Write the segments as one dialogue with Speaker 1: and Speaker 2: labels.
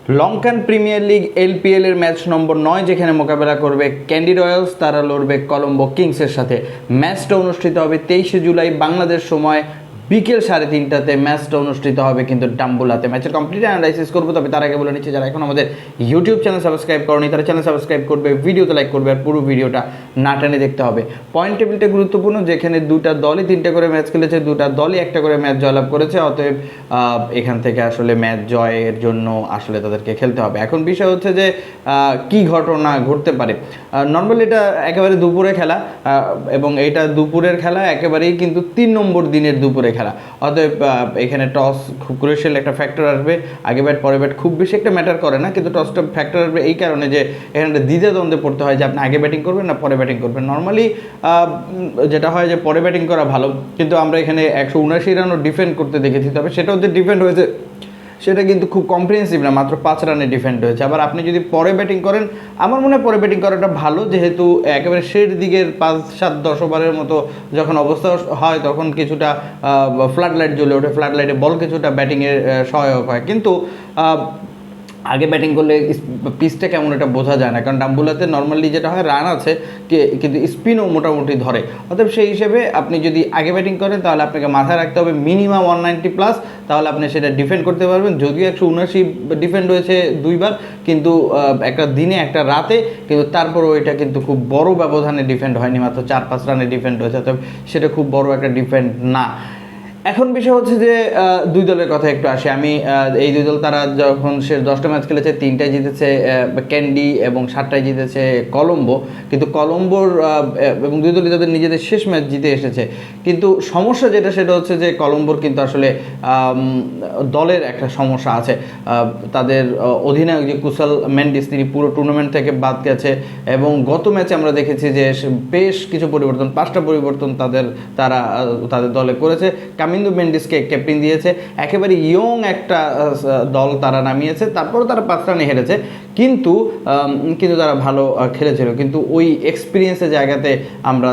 Speaker 1: Lankan premier league LPL এর match নম্বর 9 যেখানে মোকাবেলা করবে ক্যান্ডি রয়্যালস, তারা লড়বে কলম্বো কিংসের সাথে। ম্যাচটা অনুষ্ঠিত হবে 23শে জুলাই বাংলাদেশ সময় বিকেল 3:30টাতে। ম্যাচটা অনুষ্ঠিত হবে কিন্তু ডাম্বুলাতে। ম্যাচের কমপ্লিট অ্যানালাইসিস করবো, তবে তার আগে বলে নিচ্ছি যারা এখন আমাদের ইউটিউব চ্যানেল সাবস্ক্রাইব করেনি তারা চ্যানেল সাবস্ক্রাইব করবে, ভিডিওতে লাইক করবে, আর পুরো ভিডিওটা না টেনে দেখতে হবে। পয়েন্ট টেবিলটা গুরুত্বপূর্ণ, যেখানে দুটা দলই 3টে করে ম্যাচ খেলেছে, দুটা দলই একটা করে ম্যাচ জয়লাভ করেছে। অতএব এখান থেকে আসলে ম্যাচ জয়ের জন্য আসলে তাদেরকে খেলতে হবে। এখন বিষয় হচ্ছে যে কি ঘটনা ঘটতে পারে। নর্মালি এটা একেবারে দুপুরে খেলা, এবং এটা দুপুরের খেলা একেবারেই কিন্তু 3 নম্বর দিনের দুপুরে খেলা। অতএব এখানে টস খুব ক্রুশিয়াল একটা ফ্যাক্টর আসবে। আগে ব্যাট পরে ব্যাট খুব বেশি একটা ম্যাটার করে না, কিন্তু টসটা ফ্যাক্টর আসবে এই কারণে যে এখানে দ্বিধাদ্বন্দ্বে পড়তে হয় যে আপনি আগে ব্যাটিং করবেন না পরে ব্যাটিং করবেন। নর্মালি যেটা হয় যে পরে ব্যাটিং করা ভালো, কিন্তু আমরা এখানে 179 রানও ডিফেন্ড করতে দেখেছি। তবে সেটাও যে ডিফেন্ড হয়েছে সেটা কিন্তু খুব কম্প্রিহেন্সিভ না, মাত্র 5 রানে ডিফেন্ড হয়েছে। আবার আপনি যদি পরে ব্যাটিং করেন, আমার মনে হয় পরে ব্যাটিং করাটা ভালো, যেহেতু একেবারে শেষ দিকের 5-7-10 ওভারের মতো যখন অবস্থা হয় তখন কিছুটা ফ্লাড লাইট জ্বলে ওঠে, ফ্লাড লাইটে বল কিছুটা ব্যাটিংয়ের সহায়ক হয়। কিন্তু আগে ব্যাটিং করলে পিচটা কেমন এটা বোঝা যায় না, কারণ ডাম্বুলাতে নর্মালি যেটা হয় রান আছে কিন্তু স্পিনও মোটামুটি ধরে। অতএব সেই হিসেবে আপনি যদি আগে ব্যাটিং করেন তাহলে আপনাকে মাথায় রাখতে হবে মিনিমাম 190+, তাহলে আপনি সেটা ডিফেন্ড করতে পারবেন। যদিও 179 ডিফেন্ড হয়েছে 2বার, কিন্তু একটা দিনে একটা রাতে, কিন্তু তারপরেও এটা কিন্তু খুব বড় ব্যবধানে ডিফেন্ড হয়নি, মাত্র 4-5 রানে ডিফেন্ড হয়েছে। অতএব সেটা খুব বড় একটা ডিফেন্ড না। এখন বিষয় হচ্ছে যে দুই দলের কথা একটু আসি আমি। এই দুই দল তারা যখন শেষ 10টা ম্যাচ খেলেছে 3টায় জিতেছে ক্যান্ডি এবং 7টায় জিতেছে কলম্বো। কিন্তু কলম্বোর এবং দুই দলই তাদের নিজেদের শেষ ম্যাচ জিতে এসেছে। কিন্তু সমস্যা যেটা সেটা হচ্ছে যে কলম্বোর কিন্তু আসলে দলের একটা সমস্যা আছে। তাদের অধিনায়ক যে কুশল মেন্ডিস, তিনি পুরো টুর্নামেন্ট থেকে বাদ গেছে, এবং গত ম্যাচে আমরা দেখেছি যে বেশ কিছু পরিবর্তন, 5টা পরিবর্তন তারা তাদের দলে করেছে। কামিন্দু মেন্ডিসকে ক্যাপ্টেন দিয়েছে, একেবারে ইয়ং একটা দল তারা নামিয়েছে, তারপরও তারা 5 রানে হেরেছে, কিন্তু তারা ভালো খেলেছিল। কিন্তু ওই এক্সপিরিয়েন্সের জায়গাতে আমরা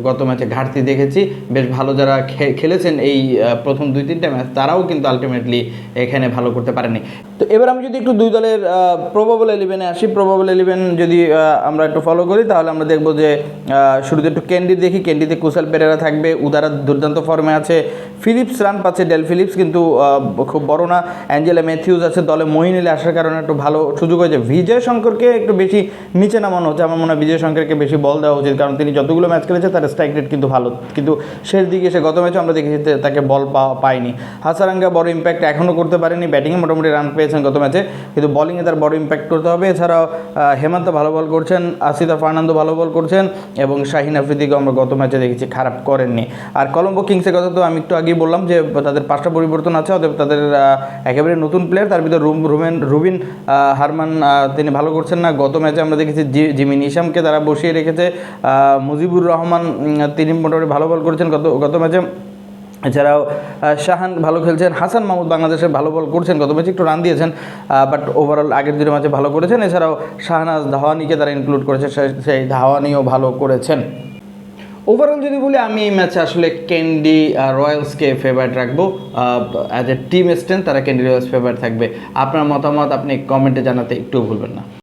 Speaker 1: গত ম্যাচে ঘাটতি দেখেছি। বেশ ভালো যারা খেলেছেন এই প্রথম 2-3টা ম্যাচ, তারাও কিন্তু আলটিমেটলি এখানে ভালো করতে পারেনি। তো এবার আমি যদি একটু দুই দলের প্রবাবল 11-এ আসি, প্রবাবল 11 যদি আমরা একটু ফলো করি তাহলে আমরা দেখব যে শুরুতে একটু ক্যান্ডি দেখি। ক্যান্ডিতে কুশল পেরেরা থাকবে, উদারা দুর্দান্ত ফর্মে আছে। ফিলিপস রান পাচ্ছে, ডেল ফিলিপস কিন্তু খুব বড় না। অ্যাঞ্জেলা ম্যাথিউস আছে দলে, মঈন আলী আসার কারণে একটু ভালো সুযোগ হয়েছে। বিজয় শঙ্করকে একটু বেশি নিচে নামানো হচ্ছে, আমার মনে হয় বিজয় শঙ্করকে বেশি বল দেওয়া উচিত, কারণ তিনি যতগুলো ম্যাচ খেলেছে তার স্ট্রাইক রেট কিন্তু ভালো, কিন্তু শেষ দিকে এসে গত ম্যাচে আমরা দেখেছি তাকে বল পায়নি। হাসারাঙ্গা বড় ইম্প্যাক্ট এখনও করতে পারেনি, ব্যাটিংয়ে মোটামুটি রান পেয়েছেন গত ম্যাচে, কিন্তু বলিংয়ে তার বড় ইম্প্যাক্ট করতে হবে। এছাড়াও হেমন্ত ভালো বল করছেন, আসিফা ফার্নান্দো ভালো বল করছেন, এবং শাহিন আফ্রিদিকে আমরা গত ম্যাচে দেখেছি খারাপ করেননি। আর কলম্বো কিংসের কথা তো আমি একটু আগেই বললাম যে তাদের 5টা পরিবর্তন আছে, অতএব তাদের একেবারে নতুন প্লেয়ার, তার ভিতরে রুবিন হারমান তিনি ভালো করছেন না। গত ম্যাচে আমরা দেখেছি জিমি নিশামকে তারা বসিয়ে রেখেছে। মুজিবুর রহমান তিনি মোটামুটি ভালো বল করেছেন গত ম্যাচে। এছাড়াও শাহান ভালো খেলছেন। হাসান মাহমুদ বাংলাদেশের ভালো বল করছেন, গত ম্যাচে একটু রান দিয়েছেন, বাট ওভারঅল আগের 2 ম্যাচে ভালো করেছেন। এছাড়াও শাহনাজ ধাওয়ানিকে তারা ইনক্লুড করেছে, সেই ধাওয়ানিও ভালো করেছেন। ওভারঅল যদি বলি, আমি এই ম্যাচে আসলে ক্যান্ডি রয়্যালসকে ফেভারিট রাখবো। অ্যাজ এ টিম স্ট্রেংথ তারা ক্যান্ডি রয়্যালস ফেভারিট থাকবে। আপনার মতামত আপনি কমেন্টে জানাতে একটু ভুলবেন না।